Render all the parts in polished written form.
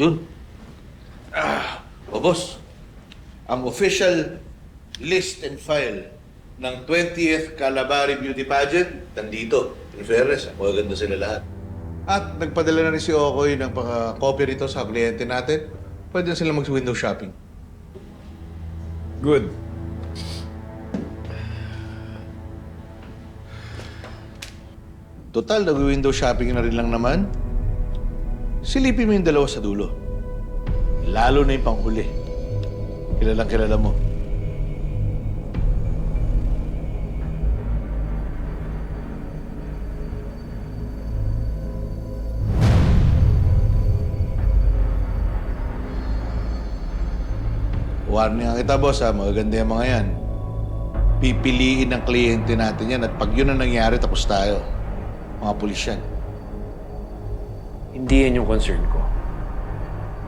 Yun. Boss, ang official list and file ng 20th Calabari Beauty Pageant, nandito. In fairness, magaganda sila lahat. At nagpadala na rin si Okoy ng copy rito sa kliyente natin. Pwede na sila mag-window shopping. Good. Total, nag-window shopping na rin lang naman. Silipin mo yung dalawa sa dulo. Lalo na yung panghuli. Kilalang kilala mo. Warning nga kita, boss, ha? Magaganda yung mga yan. Pipiliin ng kliyente natin yan at pag yun ang nangyari, tapos tayo. Mga pulis yan. Hindi yan yung concern ko.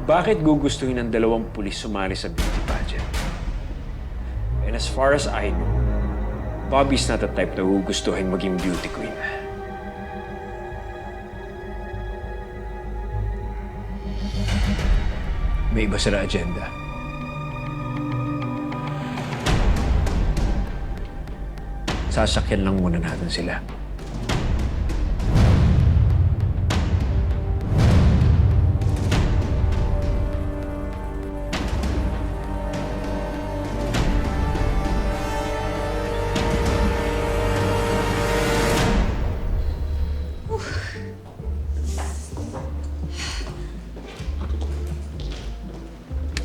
Bakit gugustuhin ng dalawang pulis sumali sa beauty pageant? And as far as I know, Bobby's not the type na gugustuhin maging beauty queen. May iba sila agenda. Sasakyan lang muna natin sila.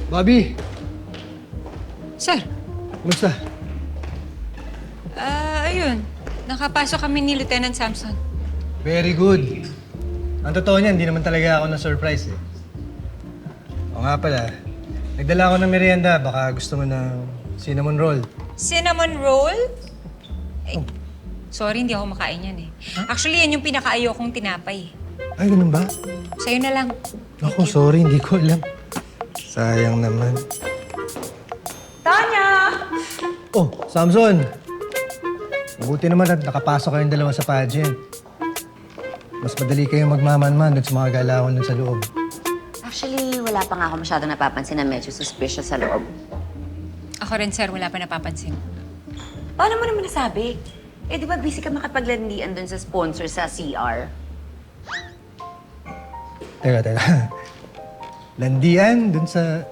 Bobby! Sir, Kumusta? ayun. Nakapasok kami ni Lieutenant Samson. Very good. Ang totoo niyan, hindi naman talaga ako na-surprise eh. O nga pala, nagdala ako ng merienda. Baka gusto mo ng cinnamon roll. Cinnamon roll? Eh, sorry, hindi ako makain yan eh. Actually, yan yung pinaka-ayokong tinapay. Ay, ganun ba? Sa'yo na lang. Ako, sorry, hindi ko alam. Sayang naman. Tanya! Oh, Samson! Mabuti naman at nakapasok kayong dalawa sa pageant. Mas madali kayong magmamanman dun sa mga galawan dun sa loob. Actually, wala pa nga ako masyadong napapansin na medyo suspicious sa loob. Ako rin, sir. Wala pa napapansin. Paano mo naman nasabi? Eh, di ba busy ka makapaglandian dun sa sponsor sa CR? Teka. Landian dun sa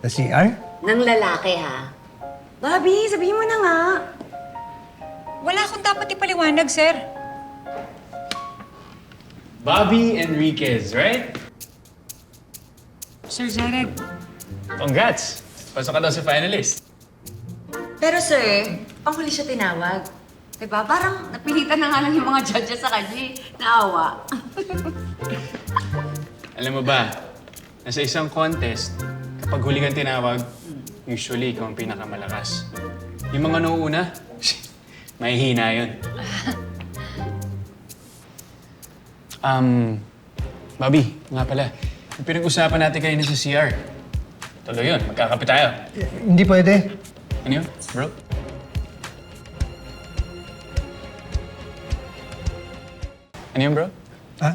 CR? Nang lalaki, ha? Bobby, sabihin mo na nga. Wala akong dapat ipaliwanag, sir. Bobby Enriquez, right? Sir Jared. Congrats! Pasok ka daw sa finalist. Pero sir, panghuli siya tinawag. Diba? Parang napilitan na nga lang yung mga judges sa kanya. Naawa. Alam mo ba, nasa isang contest, kapag huli kang tinawag, usually ikaw ang pinakamalakas. Yung mga nauuna, mahihina yun. Bobby, nga pala, yung pinag-usapan natin kanina sa CR. Tuloy yun, magkakape tayo. Hindi pwede. Ano yun, bro? Ano yun, bro? Ha?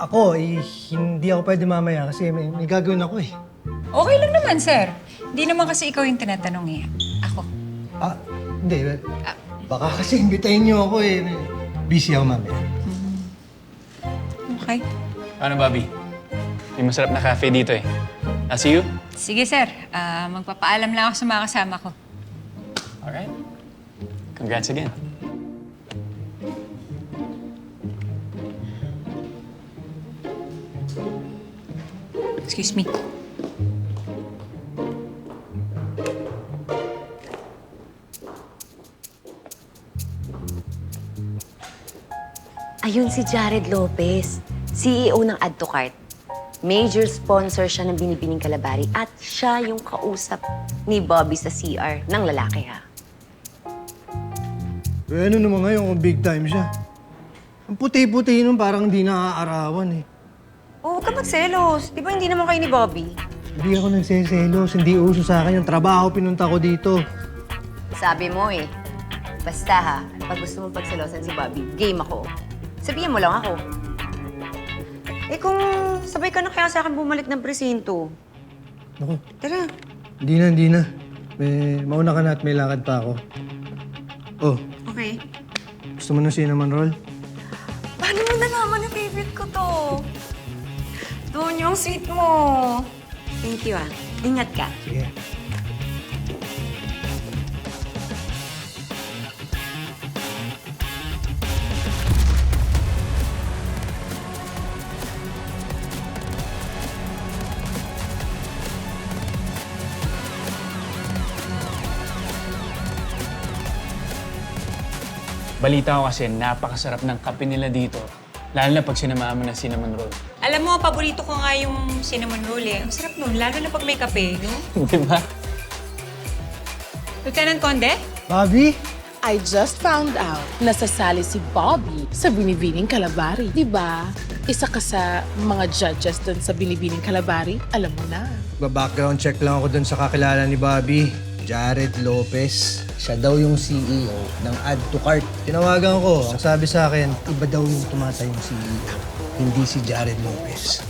Ako, hindi ako pwede mamaya kasi may gagawin ako eh. Okay lang naman, sir. Hindi naman kasi ikaw yung tinatanong eh. Ako. Ah, hindi. Baka kasi imbitahin niyo ako eh. Busy ako mamaya. Okay. Paano, Bobby? May masarap na cafe dito eh. I'll see you. Sige, sir. Magpapaalam lang ako sa mga kasama ko. Alright. Congrats again. Excuse me. Ayun si Jared Lopez, CEO ng Add to Cart. Major sponsor siya ng Binibining Kalabari at siya yung kausap ni Bobby sa CR ng lalaki, ha? Eh, ano naman ngayon kung big time siya? Ang puti-puti nun parang hindi naaarawan eh. Oh, huwag ka magselos. Di ba hindi naman kayo ni Bobby? Hindi ako nagseselos, hindi uso sa akin yung trabaho pinunta ko dito. Sabi mo eh. Basta ha, pag gusto mo pagselosan si Bobby, game ako. Sabihin mo lang ako. Eh kung sabay ka na kaya sa akin bumalik ng presinto. Naku, Tara. hindi na. Mauna ka na at may lakad pa ako. Oh, Okay. gusto mo ng cinnamon roll? Paano mo nalaman na favorite ko to? Doon yung sweet mo. Thank you ah. Ingat ka. Sige. Balita ko kasi napakasarap ng kape nila dito. Lalo na pag sinamahan mo ng cinnamon roll. Alam mo, paborito ko nga yung cinnamon roll eh. Ang sarap nun, lalo na pag may kape, no? Di ba? Lieutenant Conde? Bobby? I just found out na sasali si Bobby sa Binibining Kalabari. Di ba? Isa ka sa mga judges doon sa Binibining Kalabari. Alam mo na. Background check lang ako dun sa kakilala ni Bobby. Jared Lopez. Siya daw yung CEO ng Add to Cart. Tinawagan ko. Ang sabi sa akin, iba daw yung tumatayong CEO. Hindi si Jared Lopez.